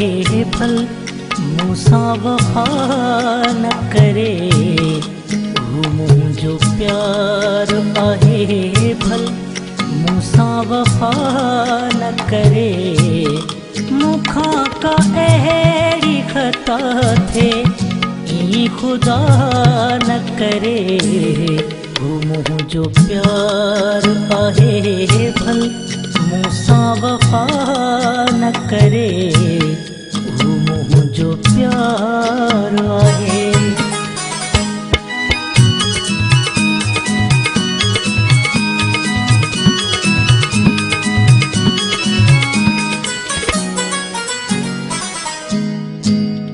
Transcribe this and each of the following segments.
भल मूंसां वफ़ा न करे। हू मुंहिंजो प्यार आहे भल मूंसां वफ़ा न करे। मूंखां का अहिड़ी ख़ता थिए ई ख़ुदा न करे। हू मुंहिंजो प्यार आहे भल मूंसां वफ़ा न करे। हू मुंहिंजो प्यार आहे।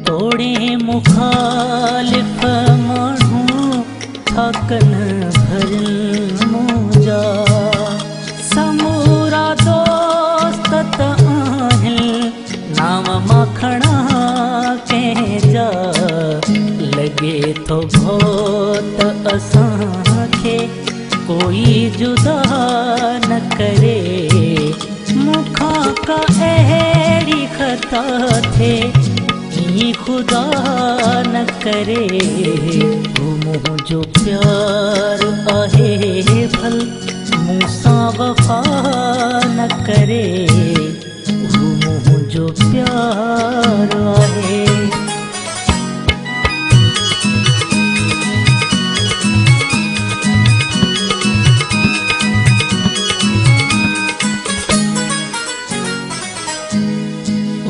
तोड़े मुखालिफ़ माण्हू थाकन भरियल मुंहिंजा। समूरा दोस्त त आहिनि नाम मां खणा कंहिंजा। लॻे थो भो त असांखे कोई जुदा न करे। मूंखां का अहिड़ी ख़ता थिए ई ख़ुदा न करे। हू मुंहिंजो प्यार आहे भल मूंसां वफ़ा न करे। हू मुंहिंजो प्यार आहे।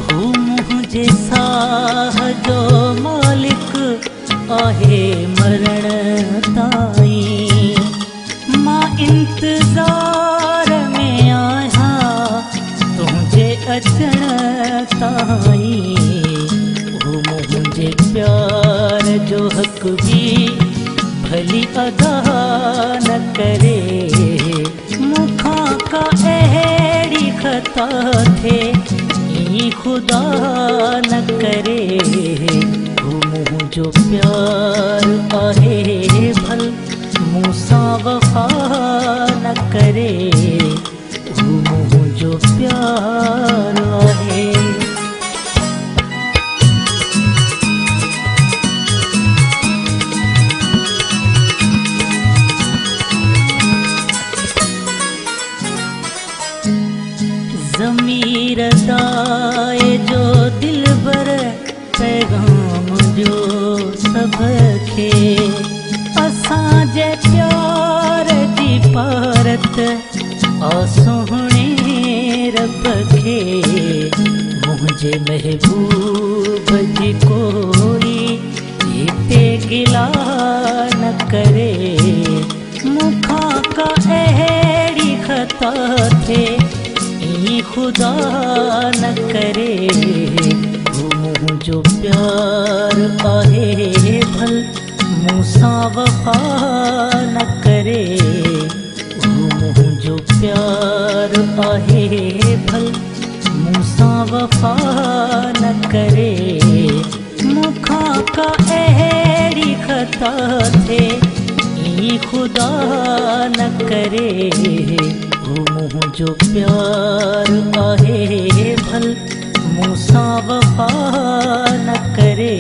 हू मुंहिंजे साह जो मालिक आहे मरण ताईं। मां इंतज़ार में आहियां तुंहिंजे अचण ताईं। हू मुंहिंजे प्यार जो हक़ बि भली अदा न करे। मूंखां का अहिड़ी ख़ता थिए ई ख़ुदा न करे। हू मुंहिंजो प्यार आहे भल मूंसां वफ़ा न करे। हू मुंहिंजो प्यार आहे। ज़मीर दाए जो दिलबर पैगाम ॾियो सभ खे। असांजे प्यार जी पारत आ सुहिणे रब खे। मुंहिंजे महबूब जी कोई हिते गिला न करे। मूंखां का अहिड़ी ख़ता थिए ई ख़ुदा न करे। हू मुंहिंजो प्यार आहे भल मूंसां वफ़ा न करे। हू मुंहिंजो प्यार आहे भल मूंसां वफ़ा न करे। मूंखां का अहिड़ी ख़ता थिए ई ख़ुदा न करे। हू मुंहिंजो प्यार आहे भल मूंसां वफ़ा न करे।